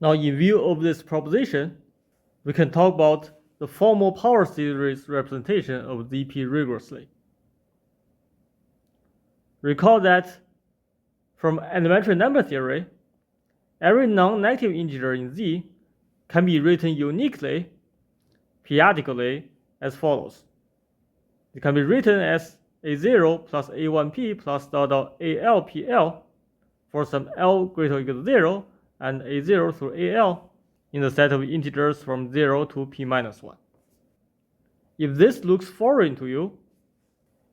Now, in view of this proposition, we can talk about the formal power series representation of ZP rigorously. Recall that from elementary number theory, every non-negative integer in Z can be written uniquely, periodically, as follows. It can be written as A0 plus A1P plus dot dot ALPL for some L greater or equal to 0 and A0 through AL in the set of integers from 0 to P minus 1. If this looks foreign to you,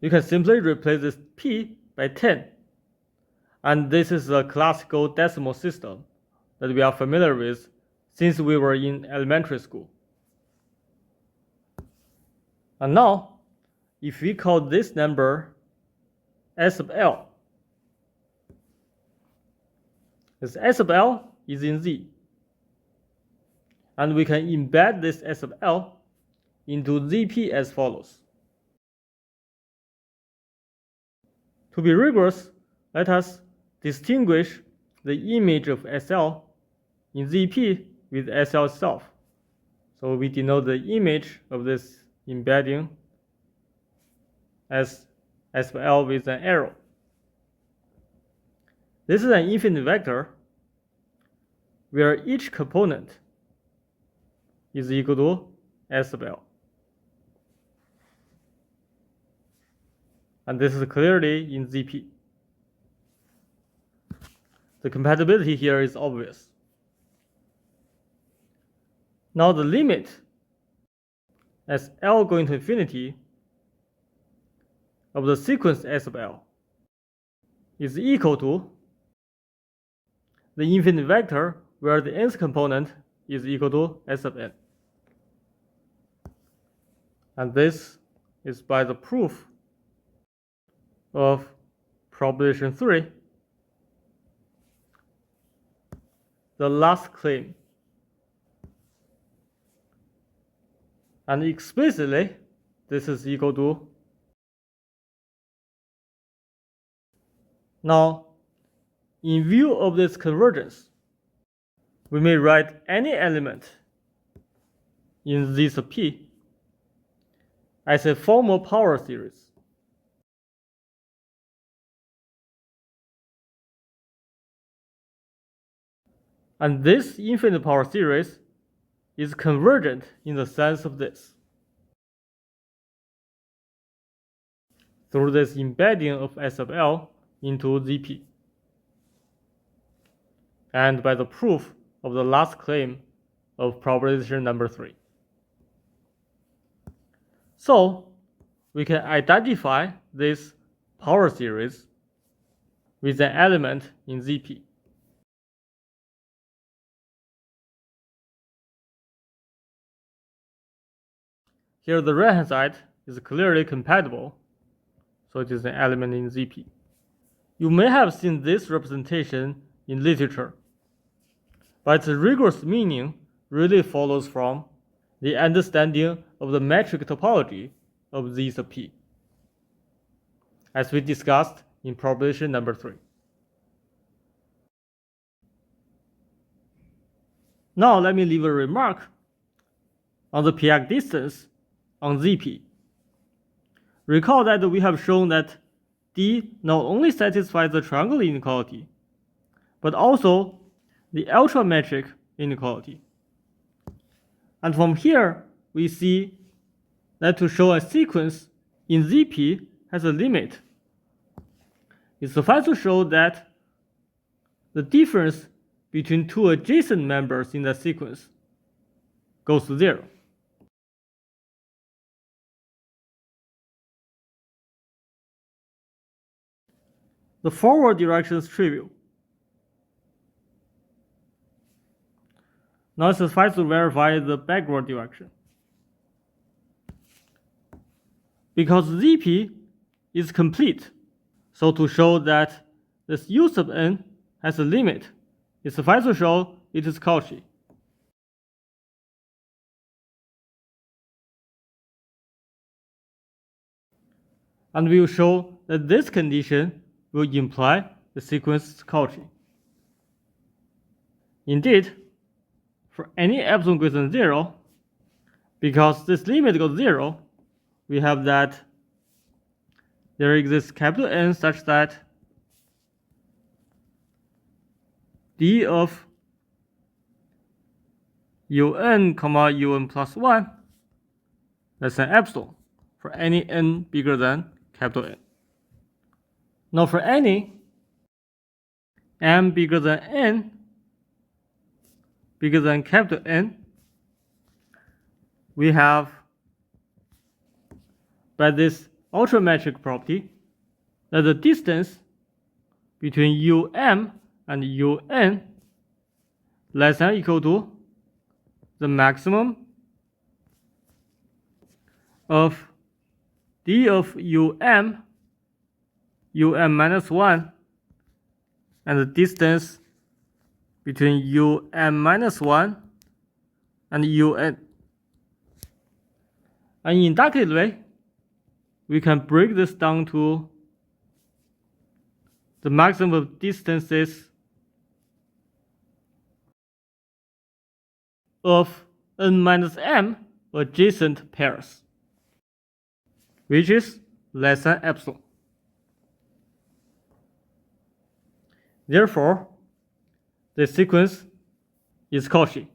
you can simply replace this P by 10. And this is a classical decimal system that we are familiar with since we were in elementary school. And now, if we call this number S of L, this S of L is in Z. And we can embed this S of L into ZP as follows. To be rigorous, let us distinguish the image of SL in ZP with SL itself. So we denote the image of this embedding as S of L with an arrow. This is an infinite vector where each component is equal to S of L. And this is clearly in ZP. The compatibility here is obvious. Now the limit as L going to infinity of the sequence S of L is equal to the infinite vector where the nth component is equal to S of n. And this is by the proof of proposition 3, the last claim. And explicitly, this is equal to. Now, in view of this convergence, we may write any element in Z sub P as a formal power series. And this infinite power series is convergent in the sense of this. Through this embedding of S of L into ZP. And by the proof of the last claim of proposition number 3. So, we can identify this power series with an element in ZP. Here the right hand side is clearly compatible, so it is an element in ZP. You may have seen this representation in literature, but its rigorous meaning really follows from the understanding of the metric topology of Z sub P, as we discussed in proposition number 3. Now let me leave a remark on the p-arc distance on ZP. Recall that we have shown that D not only satisfies the triangular inequality, but also the ultrametric inequality. And from here, we see that to show a sequence in ZP has a limit. It suffices to show that the difference between two adjacent members in the sequence goes to 0. The forward direction is trivial. Now it suffices to verify the backward direction. Because ZP is complete, so to show that this U sub n has a limit, it suffices to show it is Cauchy. And we will show that this condition will imply the sequence is Cauchy. Indeed, for any epsilon greater than 0, because this limit goes to 0, we have that there exists capital N such that d of un, un plus 1 less than epsilon for any n bigger than capital N. Now for any m bigger than n bigger than capital N, we have, by this ultrametric property, that the distance between um and un less than or equal to the maximum of d of um minus 1 and the distance between minus 1 and un. And in inductive way, we can break this down to the maximum of distances of n minus m adjacent pairs, which is less than epsilon. Therefore, the sequence is Cauchy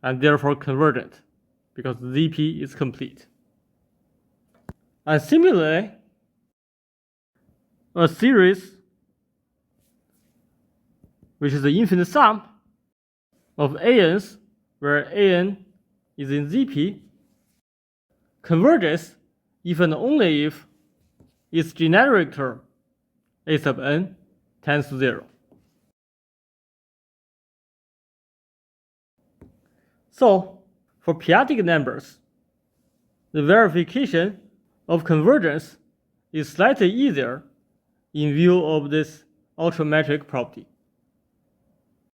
and therefore convergent because ZP is complete. And similarly, a series which is the infinite sum of ANs where AN is in ZP converges if and only if its generic term A sub n tends to 0. So, for periodic numbers, the verification of convergence is slightly easier in view of this ultrametric property.